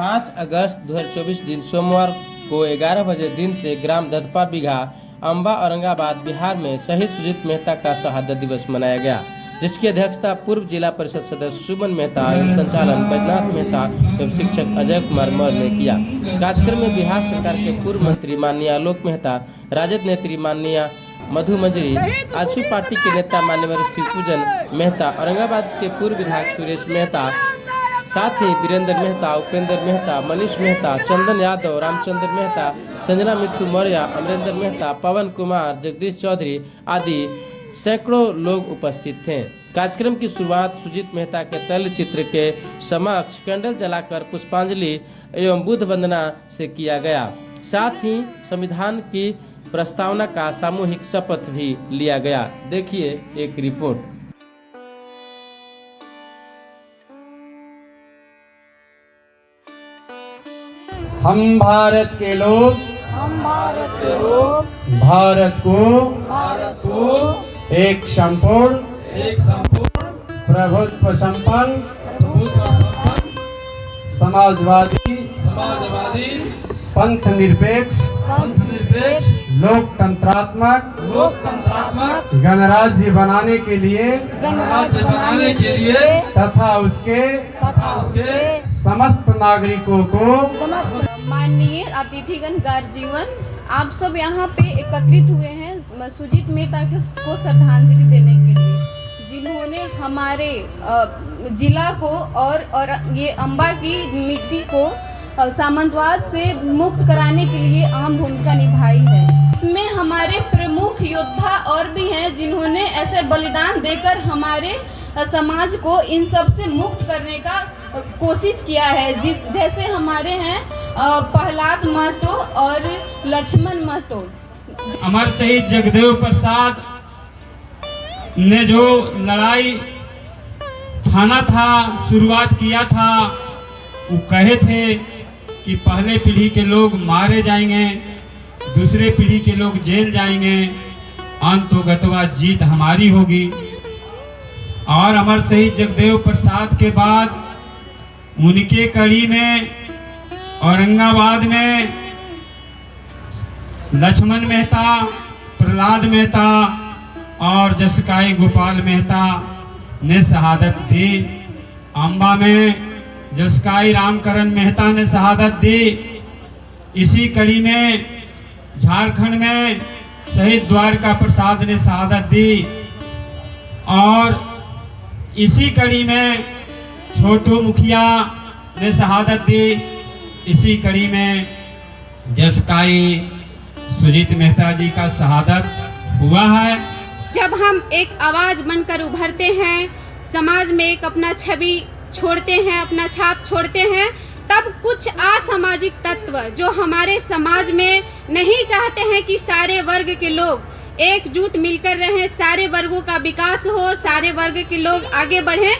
5 अगस्त 2024 दिन सोमवार को 11 बजे दिन से ग्राम दधपा बिघा अम्बा औरंगाबाद बिहार में शहीद सुजीत मेहता का शहादत दिवस मनाया गया, जिसकी अध्यक्षता पूर्व जिला परिषद सदस्य सुमन मेहता एवं संचालन बैजनाथ मेहता एवं शिक्षक अजय कुमार मौर्य ने किया। कार्यक्रम में बिहार सरकार के पूर्व मंत्री माननीय आलोक मेहता, राजद नेत्री माननीय मधु मंजरी, आजसू पार्टी के नेता मान्यवर शिवपूजन मेहता, औरंगाबाद के पूर्व विधायक सुरेश मेहता, साथ ही वीरेंद्र मेहता, उपेंद्र मेहता, मनीष मेहता, चंदन यादव, रामचंद्र मेहता, संजना मिट्टू मौर्य, अमरेंद्र मेहता, पवन कुमार, जगदीश चौधरी आदि सैकड़ों लोग उपस्थित थे। कार्यक्रम की शुरुआत सुजीत मेहता के तैल चित्र के समक्ष कैंडल जलाकर पुष्पांजलि एवं बुद्ध वंदना से किया गया। साथ ही संविधान की प्रस्तावना का सामूहिक शपथ भी लिया गया। देखिए एक रिपोर्ट। हम भारत के लोग भारत को एक संपूर्ण प्रभुत्व संपन्न समाजवादी पंथ निरपेक्ष लोकतंत्रात्मक गणराज्य बनाने के लिए तथा उसके समस्त नागरिकों को माननीय अतिथिगण गार्जीवन, आप सब यहाँ पे एकत्रित हुए हैं सुजीत मेहता को श्रद्धांजलि देने के लिए, जिन्होंने हमारे जिला को और ये अम्बा की मिट्टी को सामंतवाद से मुक्त कराने के लिए अहम भूमिका निभाई है। इसमें हमारे प्रमुख योद्धा और भी हैं जिन्होंने ऐसे बलिदान देकर हमारे समाज को इन सब से मुक्त करने का कोशिश किया है। जैसे हमारे हैं प्रहलाद महतो और लक्ष्मण महतो। अमर शहीद जगदेव प्रसाद ने जो लड़ाई ठाना था, शुरुआत किया था, वो कहे थे कि पहले पीढ़ी के लोग मारे जाएंगे, दूसरे पीढ़ी के लोग जेल जाएंगे, अंतोगतवा जीत हमारी होगी। और अमर शहीद जगदेव प्रसाद के बाद उनके कड़ी में औरंगाबाद में लक्ष्मण मेहता, प्रहलाद मेहता और जसकाई गोपाल मेहता ने शहादत दी। अम्बा में जसकाई रामकरण मेहता ने शहादत दी। इसी कड़ी में झारखंड में शहीद द्वारका प्रसाद ने शहादत दी और इसी कड़ी में छोटू मुखिया ने शहादत दी। इसी कड़ी में जसकाई सुजीत मेहता जी का शहादत हुआ है। जब हम एक आवाज बनकर उभरते हैं, समाज में एक अपना छवि छोड़ते हैं, अपना छाप छोड़ते हैं, तब कुछ असामाजिक तत्व जो हमारे समाज में नहीं चाहते हैं कि सारे वर्ग के लोग एकजुट मिलकर रहें, सारे वर्गों का विकास हो, सारे वर्ग के लोग आगे बढ़ें,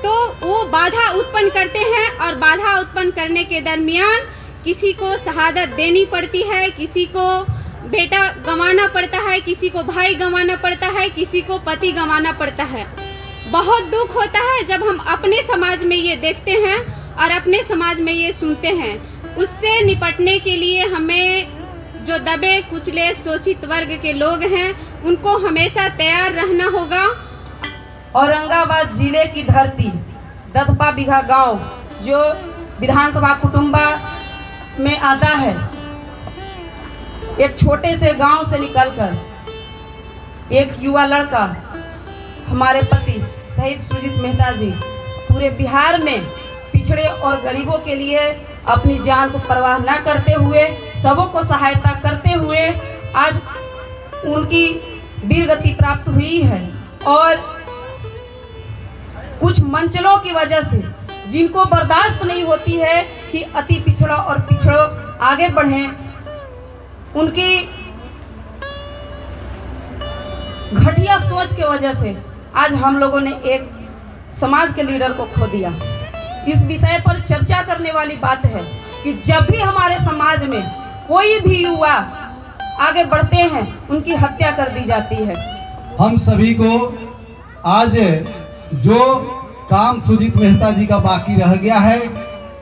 तो वो बाधा उत्पन्न करते हैं। और बाधा उत्पन्न करने के दरमियान किसी को शहादत देनी पड़ती है, किसी को बेटा गंवाना पड़ता है, किसी को भाई गंवाना पड़ता है, किसी को पति गंवाना पड़ता है। बहुत दुख होता है जब हम अपने समाज में ये देखते हैं और अपने समाज में ये सुनते हैं। उससे निपटने के लिए हमें जो दबे कुचले शोषित वर्ग के लोग हैं उनको हमेशा तैयार रहना होगा। औरंगाबाद जिले की धरती दधपा बिघा गांव जो विधानसभा कुटुंबा में आता है, एक छोटे से गांव से निकलकर एक युवा लड़का हमारे पति शहीद सुजीत मेहता जी पूरे बिहार में पिछड़े और गरीबों के लिए अपनी जान को परवाह न करते हुए, सबों को सहायता करते हुए आज उनकी वीर गति प्राप्त हुई है। और कुछ मंचलों की वजह से जिनको बर्दाश्त नहीं होती है कि अति पिछड़ा और पिछड़ो आगे बढ़ें, उनकी घटिया सोच के वजह से आज हम लोगों ने एक समाज के लीडर को खो दिया। इस विषय पर चर्चा करने वाली बात है कि जब भी हमारे समाज में कोई भी युवा आगे बढ़ते हैं उनकी हत्या कर दी जाती है। हम सभी को आज जो काम सुजीत मेहता जी का बाकी रह गया है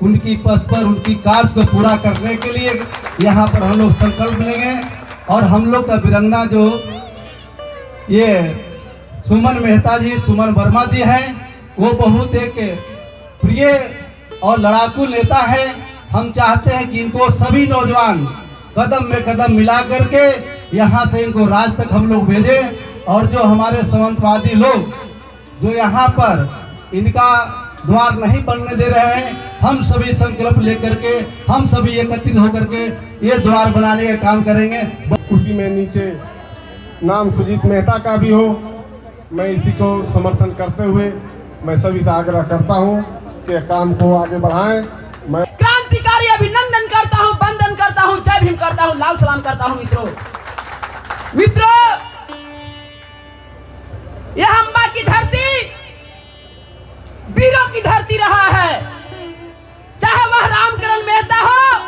उनकी पथ पर उनकी कार्य को पूरा करने के लिए यहाँ पर हम लोग संकल्प लेंगे। और हम लोग का वीरंगना जो ये सुमन मेहता जी, सुमन वर्मा जी हैं, वो बहुत एक प्रिय और लड़ाकू नेता है। हम चाहते हैं कि इनको सभी नौजवान कदम में कदम मिला करके यहाँ से इनको राज तक हम लोग भेजें। और जो हमारे सामंतवादी लोग जो यहाँ पर इनका द्वार नहीं बनने दे रहे हैं, हम सभी संकल्प लेकर के, हम सभी एकत्रित होकर के ये द्वार बनाने का काम करेंगे। उसी में नीचे नाम सुजीत मेहता का भी हो, मैं इसी को समर्थन करते हुए मैं सभी से आग्रह करता हूं कि काम को आगे बढ़ाएं। मैं क्रांतिकारी अभिनंदन करता हूं, वंदन करता हूं, जय भीम करता हूं, लाल सलाम करता हूं। मित्रों, यह अम्बा की धरती वीरों की धरती रहा है। चाहे वह रामकरण मेहता हो,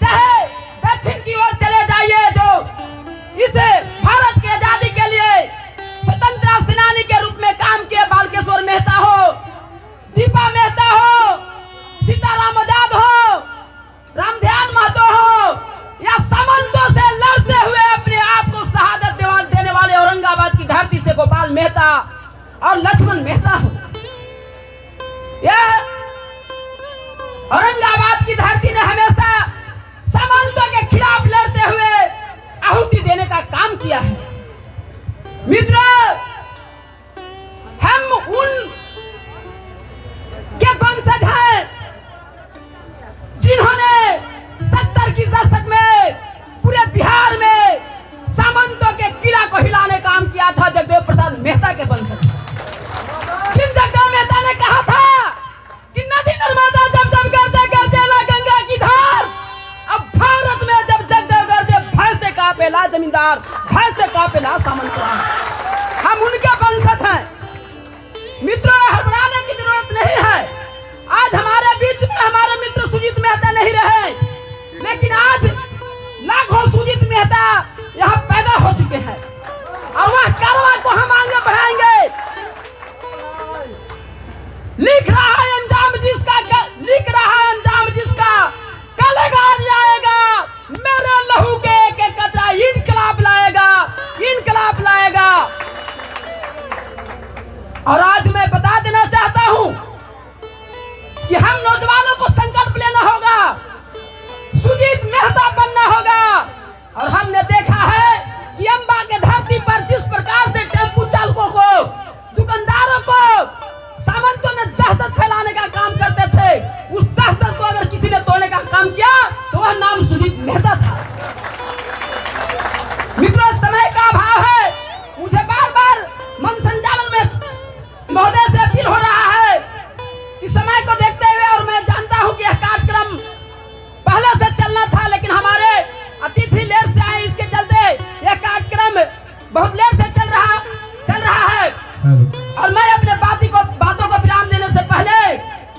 चाहे दक्षिण की ओर चले जाइए जो इस भारत की आजादी के लिए स्वतंत्रता सेनानी के रूप में काम किए, बालकेश्वर मेहता हो, दीपा मेहता हो, सीताराम आजाद हो, रामध्यान महतो हो, या सामंतों से लड़ते हुए अपने आप को शहादत देने वाले औरंगाबाद की धरती से गोपाल मेहता और लक्ष्मण मेहता हो। यह औरंगाबाद की धरती ने हमेशा सामंतों के खिलाफ लड़ते हुए आहुति देने का काम किया है। मित्रों, हम उन के वंशज हैं जिन्होंने 70 की दशक में पूरे बिहार में सामंतों के किला को हिलाने का काम किया था। जगदेव प्रसाद मेहता के वंशज, जिन जगदेव मेहता ने कहा था कि नदी नर्मदा जब जब गरजे गरजेला गंगा की धार, अब भारत में जब जगदेव गरजे भय से कांपेला जमींदार, भय से कांपेला सामंतराज। हम उनके वंशज हैं। मित्रों, हड़बड़ाने की जरूरत नहीं है। आज हमारे बीच में हमारे मित्र सुजीत मेहता नहीं रहे, लेकिन आज लाखों सुजीत मेहता यहाँ पैदा हो चुके हैं और वह कारवां को हम आगे बढ़ाएंगे। लिख रहा है अंजाम जिसका कलेगा जाएगा, मेरे लहू के कतरा इनकलाब लाएगा। और आज मैं बता देना चाहता हूं कि हम नौजवानों को संकल्प लेना होगा, सुजीत मेहता बनना होगा। और हमने देखा है कि अम्बा के धरती पर जिस प्रकार से टेम्पू चालकों को, दुकानदारों को सामंतों ने दहशत फैलाने का काम करते थे, उस दहशत को अगर किसी ने तोड़ने का काम किया तो वह नाम सुजीत मेहता था। मित्रों, समय का अभाव है, मुझे बार बार मन संचालन में महोदय से अपील हो रहा है कि समय को देखते हुए, और मैं जानता हूं कि यह कार्यक्रम पहले से चलना था, लेकिन हमारे अतिथि लेट से आए, इसके चलते यह कार्यक्रम बहुत लेट से चल रहा है। और मैं अपने बातों को विराम देने से पहले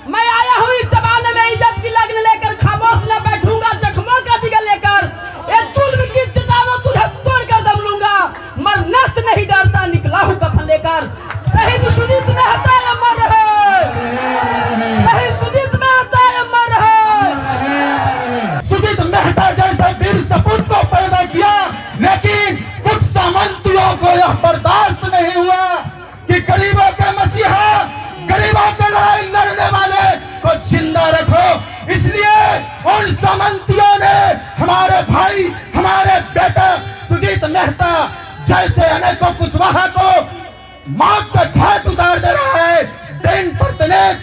मैं आया हूँ इस जमाने में इज्जत की लगन लेकर, खामोश न बैठूंगा जख्मों का जिगर लेकर, ये जुल्म की चट्टानों तुझे तोड़ कर दम लूंगा, मरने से नहीं डरता, निकला हूँ कफन लेकर। शहीद सुजीत मेहता अमर है, शहीद सुजीत मेहता अमर है। सुजीत मेहता जैसे वीर सपूत को पैदा किया, लेकिन कुछ सामंतियों को यह बर्दाश्त नहीं हुआ कि गरीबों के मसीहा, गरीबों के लड़ाई लड़ने वाले को जिंदा रखो। इसलिए उन सामंतियों ने हमारे भाई, हमारे बेटा सुजीत मेहता जैसे अनेकों कुशवाहा को मौत के घाट उतार दे रहा है। दिन प्रतिदिन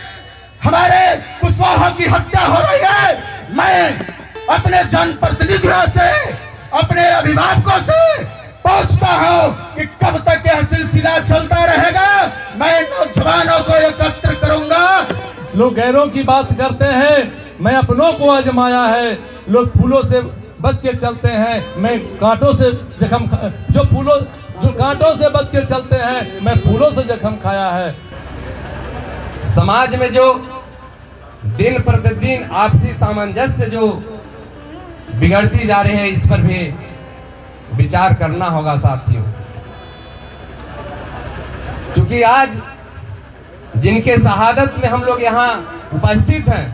हमारे कुशवाहा की हत्या हो रही है। मैं अपने जनप्रतिनिधियों से, अपने अभिभावकों से पूछता हूं कि कब तक यह सिलसिला चलता रहेगा। मैं नौजवानों को एकत्र करूंगा। लोग गैरों की बात करते हैं, मैं अपनों को आजमाया है। लोग फूलों से बच के चलते हैं, मैं कांटों से जो कांटों से बच के चलते हैं, मैं फूलों से जख्म खाया है। समाज में जो दिन प्रतिदिन आपसी सामंजस्य जो बिगड़ती जा रही है, इस पर भी विचार करना होगा साथियों। क्योंकि आज जिनके शहादत में हम लोग यहाँ उपस्थित हैं,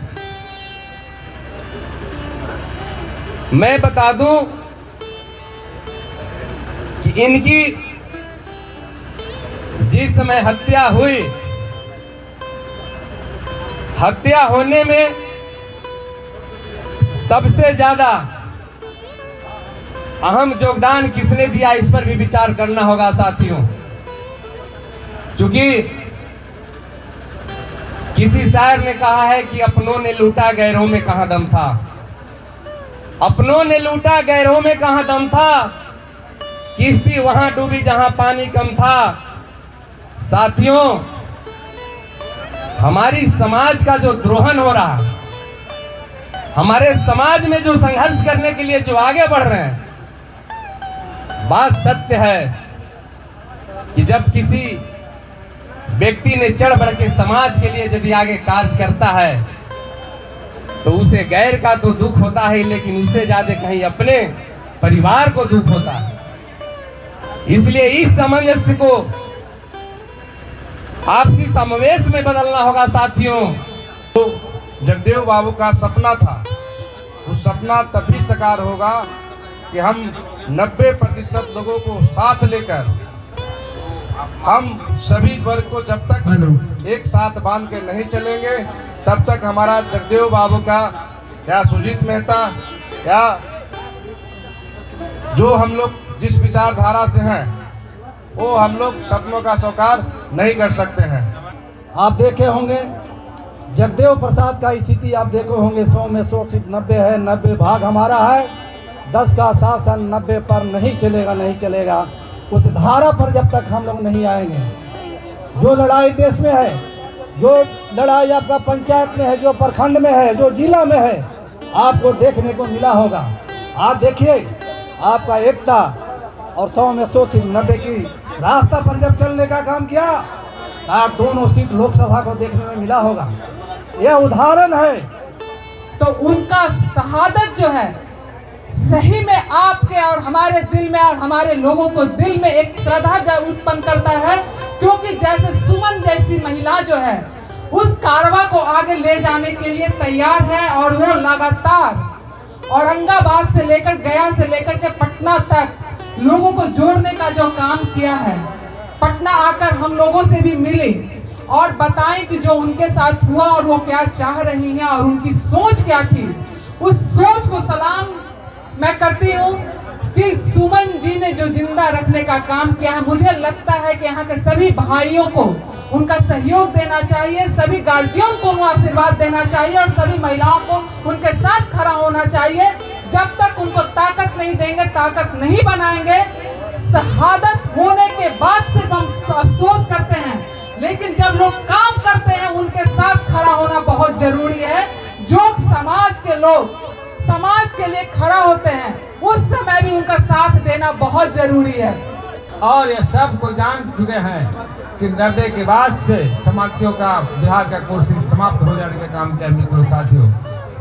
मैं बता दूं कि इनकी जिस समय हत्या हुई, हत्या होने में सबसे ज्यादा अहम योगदान किसने दिया, इस पर भी विचार करना होगा साथियों। चूंकि किसी शायर ने कहा है कि अपनों ने लूटा गैरों में कहां दम था, अपनों ने लूटा गैरों में कहां दम था, किश्ती वहां डूबी जहां पानी कम था। साथियों, हमारी समाज का जो द्रोहन हो रहा, हमारे समाज में जो संघर्ष करने के लिए जो आगे बढ़ रहे हैं, बात सत्य है कि जब किसी व्यक्ति ने चढ़ बढ़ के समाज के लिए यदि आगे कार्य करता है तो उसे गैर का तो दुख होता है, लेकिन उससे ज्यादा कहीं अपने परिवार को दुख होता है। इसलिए इस सामंजस्य को आपसी समावेश में बदलना होगा साथियों। तो जगदेव बाबू का सपना था, वो सपना तभी साकार होगा कि हम 90% लोगों को साथ लेकर हम सभी वर्ग को जब तक एक साथ बांध के नहीं चलेंगे, तब तक हमारा जगदेव बाबू का या सुजीत मेहता या जो हम लोग जिस विचारधारा से हैं, वो हम लोग सपनों का साकार नहीं कर सकते हैं। आप देखे होंगे जगदेव प्रसाद का स्थिति आप देखे होंगे, 100 में 100 सीट 90 है, 90 भाग हमारा है, 10 का शासन 90 पर नहीं चलेगा, नहीं चलेगा। उस धारा पर जब तक हम लोग नहीं आएंगे, जो लड़ाई देश में है, जो लड़ाई आपका पंचायत में है, जो प्रखंड में है, जो जिला में है, आपको देखने को मिला होगा। आज देखिए आपका एकता और 100 में 100 सीट 90 की रास्ता पर जब चलने का काम किया, आप दोनों सीट लोकसभा को देखने में मिला होगा। यह उदाहरण है। तो उनका शहादत जो है सही में आपके और हमारे दिल में और हमारे लोगों को दिल में एक श्रद्धा उत्पन्न करता है, क्योंकि जैसे सुमन जैसी महिला जो है उस कारवां को आगे ले जाने के लिए तैयार है, और वो लगातार औरंगाबाद से लेकर गया से लेकर के पटना तक लोगों को जोड़ने का जो काम किया है। पटना आकर हम लोगों से भी मिली और बताएं कि जो उनके साथ हुआ और वो क्या चाह रही हैं और उनकी सोच क्या थी। उस सोच को सलाम मैं करती हूँ कि सुमन जी ने जो जिंदा रखने का काम किया है, मुझे लगता है कि यहाँ के सभी भाइयों को उनका सहयोग देना चाहिए, सभी गार्जियन को आशीर्वाद देना चाहिए और सभी महिलाओं को उनके साथ खड़ा होना चाहिए। जब तक उनको ताकत नहीं देंगे, ताकत नहीं बनाएंगे, शहादत होने के बाद सिर्फ हम अफसोस करते हैं, लेकिन जब लोग काम करते हैं उनके साथ खड़ा होना बहुत जरूरी है। जो समाज के लोग समाज के लिए खड़ा होते हैं, उस समय भी उनका साथ देना बहुत जरूरी है। और ये सब को जान चुके हैं कि 90 के बाद से समाजियों का बिहार का कुर्सी समाप्त हो जाने का काम किया मित्रों साथियों।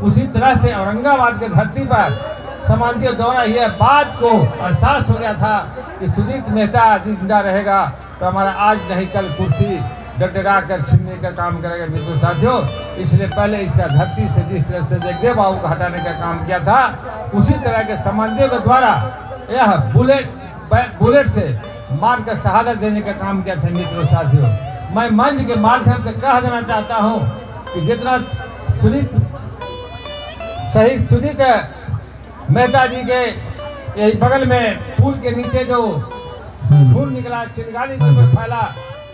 उसी तरह से औरंगाबाद के धरती पर समाजियों द्वारा यह बात को एहसास हो गया था कि सुजीत मेहता जिंदा रहेगा तो हमारा आज नहीं कल कुर्सी डगडगा कर छीनने का काम करेगा मित्रों साथियों। इसलिए पहले इसका धरती से जिस तरह से जगदेव बाबू को हटाने का काम किया था, उसी तरह के समाजियों के द्वारा यह बुलेट से मार कर शहादत देने का काम किया था मित्रों साथियों। मैं मंच के माध्यम से कह देना चाहता हूँ कि जितना शहीद सुजीत मेहता जी के यही बगल में पुल के नीचे जो खून निकला, चिंगारी के रूप में फैला,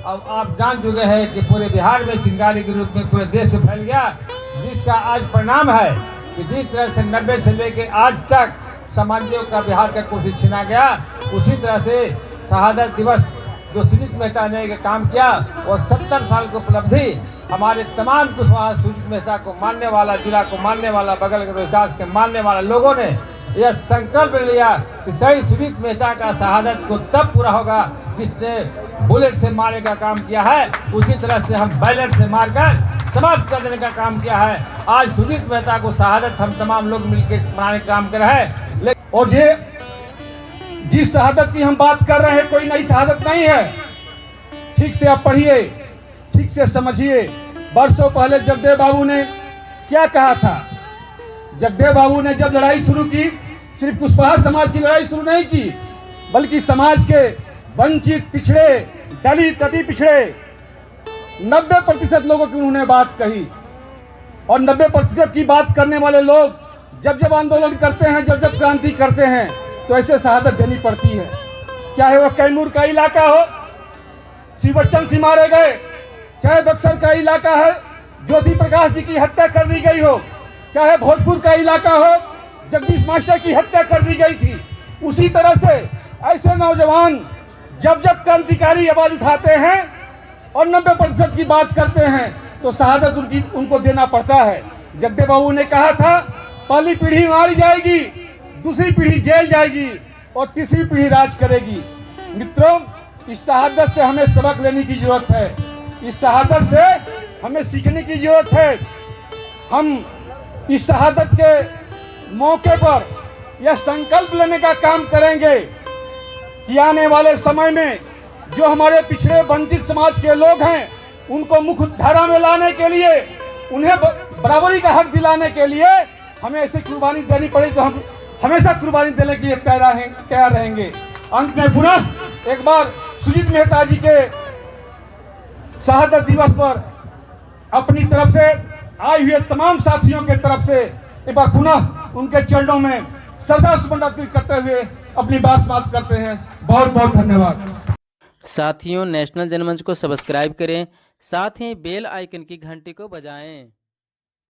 अब आप जान चुके हैं कि पूरे बिहार में चिंगारी के रूप में पूरे देश में फैल गया, जिसका आज परिणाम है कि जिस तरह से 90 से लेके आज तक समाजियों का बिहार का कुर्सी छीना गया, उसी तरह से शहादत दिवस जो सुजीत मेहता ने काम किया, वो 70 साल की उपलब्धि हमारे तमाम कुशवाहा सुजीत मेहता को मानने वाला, जिला को मानने वाला, बगल के रोहिदास के मानने वाला लोगों ने यह संकल्प लिया कि सही सुजीत मेहता का शहादत को तब पूरा होगा जिसने बुलेट से मारने का काम किया है, उसी तरह से हम बैलेट से मारकर समाप्त कर देने का काम किया है। आज सुजीत मेहता को शहादत हम तमाम लोग मिलकर मनाने का काम कर रहे हैं। और ये जिस शहादत की हम बात कर रहे हैं, कोई नई शहादत नहीं है। ठीक से आप पढ़िए, ठीक से समझिए। वर्षों पहले जगदेव बाबू ने क्या कहा था? जगदेव बाबू ने जब लड़ाई शुरू की सिर्फ कुशवाहा समाज की लड़ाई शुरू नहीं की, बल्कि समाज के वंचित, पिछड़े, दलित, अति पिछड़े 90% लोगों की उन्होंने बात कही। और 90% की बात करने वाले लोग जब आंदोलन करते हैं, जब क्रांति करते हैं, तो ऐसे शहादत देनी पड़ती है। चाहे वह कैमूर का इलाका हो, श्री बच्चन सिंह मारे गए, चाहे बक्सर का इलाका है, ज्योति प्रकाश जी की हत्या कर दी गई हो, चाहे भोजपुर का इलाका हो, जगदीश मास्टर की हत्या कर दी गई थी। उसी तरह से ऐसे नौजवान जब क्रांतिकारी आवाज उठाते हैं और 90% की बात करते हैं, तो शहादत उनको देना पड़ता है। जगदेव बाबू ने कहा था, पहली पीढ़ी मारी जाएगी, दूसरी पीढ़ी जेल जाएगी और तीसरी पीढ़ी राज करेगी। मित्रों, इस शहादत से हमें सबक लेने की जरूरत है, इस शहादत से हमें सीखने की जरूरत है। हम इस शहादत के मौके पर यह संकल्प लेने का काम करेंगे कि आने वाले समय में जो हमारे पिछड़े वंचित समाज के लोग हैं, उनको मुख्य धारा में लाने के लिए, उन्हें बराबरी का हक दिलाने के लिए हमें ऐसी कुर्बानी देनी पड़ेगी, तो हम हमेशा कुर्बानी देने के लिए तैयार रहेंगे। अंत में पुनः एक बार सुजीत मेहता जी के शहादत दिवस पर अपनी तरफ से आए हुए तमाम साथियों के तरफ से एक बार पुनः उनके चरणों में श्रद्धा सुमन अर्पित करते हुए अपनी बात समाप्त करते हैं। बहुत बहुत धन्यवाद। साथियों, नेशनल जनमंच को सब्सक्राइब करें, साथ ही बेल आइकन की घंटी को बजाएं।